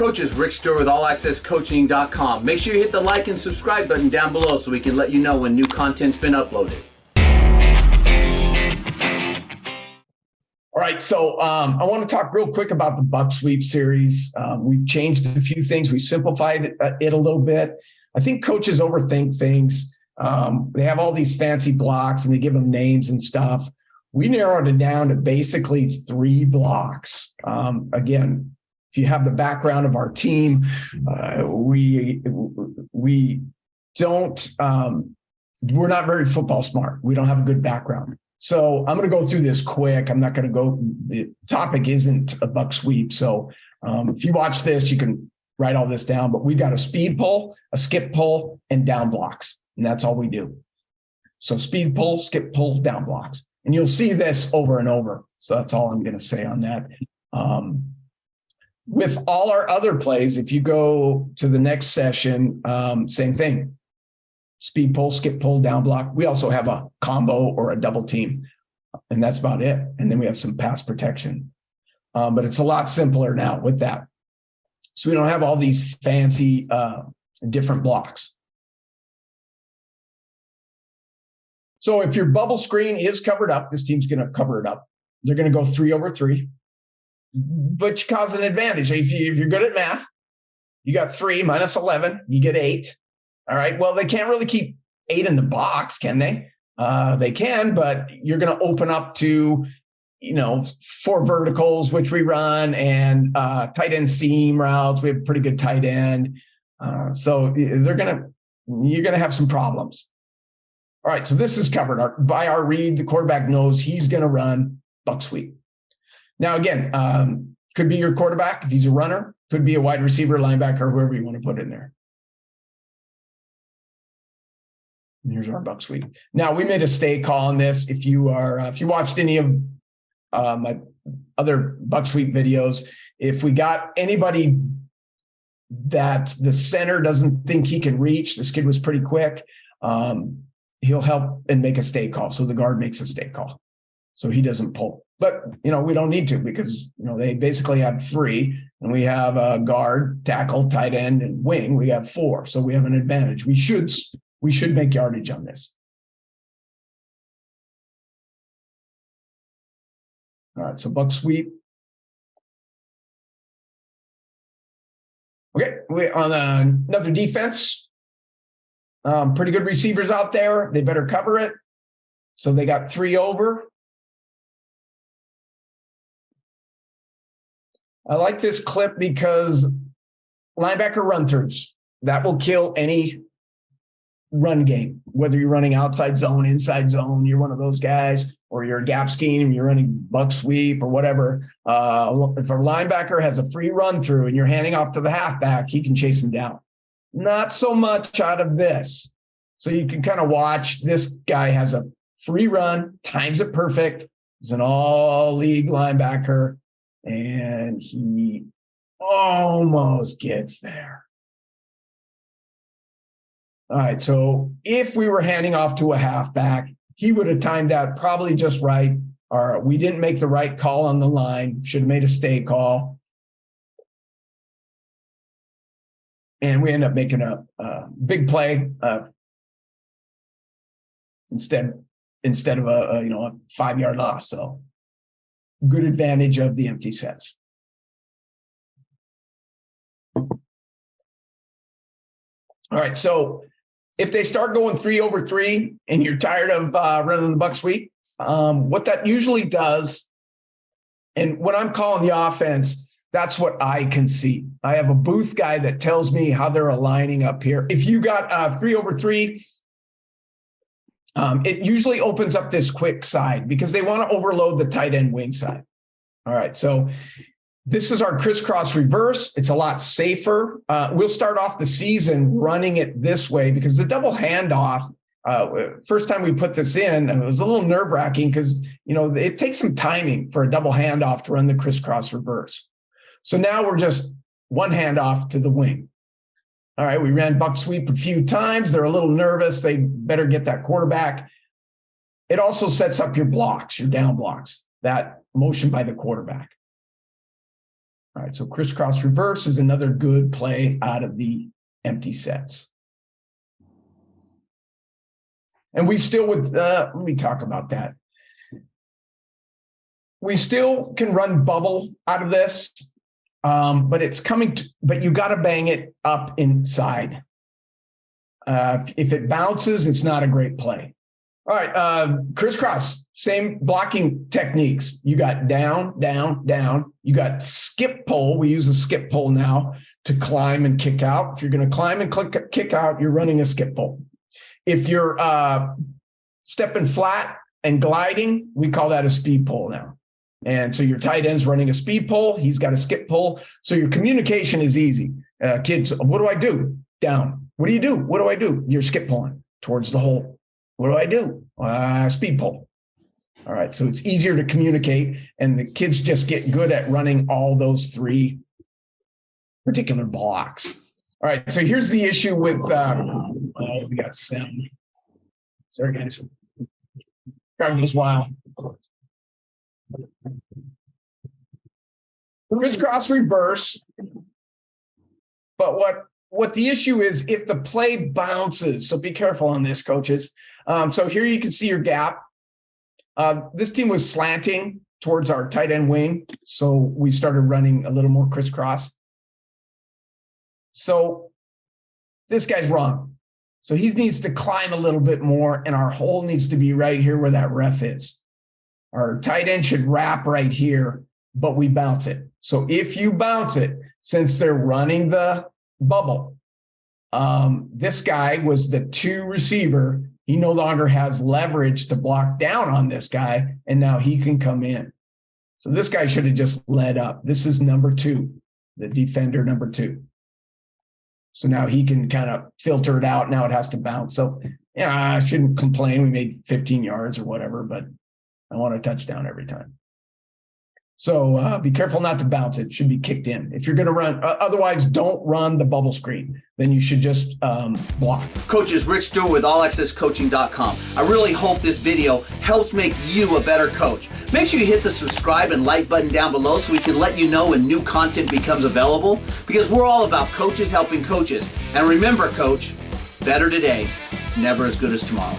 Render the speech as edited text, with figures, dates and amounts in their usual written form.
Coaches, Rick Stewart with AllAccessCoaching.com. Make sure you hit the like and subscribe button down below so we can let you know when new content's been uploaded. All right, so I want to talk real quick about the Buck Sweep series. We've changed a few things. We simplified it a little bit. I think coaches overthink things. They have all these fancy blocks and they give them names and stuff. We narrowed it down to basically 3 blocks. Again, if you have the background of our team, we don't, we're not very football smart. We don't have a good background. So I'm going to go through this quick. I'm not going to go, the topic isn't a Buck Sweep. So if you watch this, you can write all this down, but we got a speed pull, a skip pull, and down blocks. And that's all we do. So speed pull, skip pull, down blocks. And you'll see this over and over. So that's all I'm going to say on that. With all our other plays, if you go to the next session, same thing. Speed pull, skip pull, down block. We also have a combo or a double team, and that's about it. And then we have some pass protection. But it's a lot simpler now with that. So we don't have all these fancy different blocks. So if your bubble screen is covered up, this team's going to cover it up. They're going to go 3 over 3, but you cause an advantage. If you're good at math, you got 3 minus 11, you get 8. All right. Well, they can't really keep 8 in the box, can they? They can, but you're going to open up to, 4 verticals, which we run, and tight end seam routes. We have a pretty good tight end. So you're going to have some problems. All right, so this is covered by our read. The quarterback knows he's going to run Buck Sweep. Now, again, could be your quarterback if he's a runner, could be a wide receiver, linebacker, whoever you want to put in there. And here's our Buck Sweep. Now, we made a stay call on this. If you watched any of my other Buck Sweep videos, if we got anybody that the center doesn't think he can reach, this kid was pretty quick. He'll help and make a stay call. So the guard makes a stay call. So he doesn't pull. But, we don't need to because, they basically have 3 and we have a guard, tackle, tight end, and wing. We have 4. So we have an advantage. We should make yardage on this. All right. So Buck Sweep. Okay. We're on another defense. Pretty good receivers out there. They better cover it. So they got 3 over. I like this clip because linebacker run-throughs, that will kill any run game, whether you're running outside zone, inside zone, you're one of those guys, or you're a gap scheme, you're running Buck Sweep or whatever. If a linebacker has a free run-through and you're handing off to the halfback, he can chase him down. Not so much out of this. So you can kind of watch. This guy has a free run, times it perfect. He's an all-league linebacker, and he almost gets there. All right, so if we were handing off to a halfback, he would have timed that probably just right. Or we didn't make the right call on the line, should have made a stay call. And we end up making a big play instead of a 5-yard loss. So good advantage of the empty sets. All right. So if they start going 3 over 3 and you're tired of running the Buck Sweep, what that usually does, and when I'm calling the offense, that's what I can see. I have a booth guy that tells me how they're aligning up here. If you got 3 over 3, it usually opens up this quick side because they want to overload the tight end wing side. All right, so this is our crisscross reverse. It's a lot safer. We'll start off the season running it this way because the double handoff, first time we put this in, it was a little nerve-wracking because, it takes some timing for a double handoff to run the crisscross reverse. So now we're just one handoff to the wing. All right, we ran Buck Sweep a few times. They're a little nervous. They better get that quarterback. It also sets up your blocks, your down blocks, that motion by the quarterback. All right, so crisscross reverse is another good play out of the empty sets. And we still let me talk about that. We still can run bubble out of this, but it's coming, but you got to bang it up inside. If it bounces, it's not a great play. All right, crisscross, same blocking techniques. You got down, down, down. You got skip pull. We use a skip pull now to climb and kick out. If you're going to climb and kick out, you're running a skip pull. If you're stepping flat and gliding, we call that a speed pull now. And so your tight end's running a speed pull. He's got a skip pull. So your communication is easy. Kids, what do I do? Down. What do you do? What do I do? You're skip pulling towards the hole. What do I do? Speed pull. All right. So it's easier to communicate, and the kids just get good at running all those three particular blocks. All right. So here's the issue with, we got sound. Sorry, guys. Car goes wild. Crisscross reverse. But what the issue is, if the play bounces, so be careful on this, coaches. So here you can see your gap. This team was slanting towards our tight end wing, so we started running a little more crisscross. So this guy's wrong. So he needs to climb a little bit more, and our hole needs to be right here where that ref is. Our tight end should wrap right here, but we bounce it. So if you bounce it, since they're running the bubble, this guy was the 2 receiver. He no longer has leverage to block down on this guy, and now he can come in. So this guy should have just led up. This is number 2, the defender number 2. So now he can kind of filter it out. Now it has to bounce. So yeah, I shouldn't complain. We made 15 yards or whatever, but I want a touchdown every time. So be careful not to bounce it. It should be kicked in. If you're going to run, otherwise don't run the bubble screen. Then you should just block. Coaches, Rick Stewart with allaccesscoaching.com. I really hope this video helps make you a better coach. Make sure you hit the subscribe and like button down below so we can let you know when new content becomes available, because we're all about coaches helping coaches. And remember, coach, better today, never as good as tomorrow.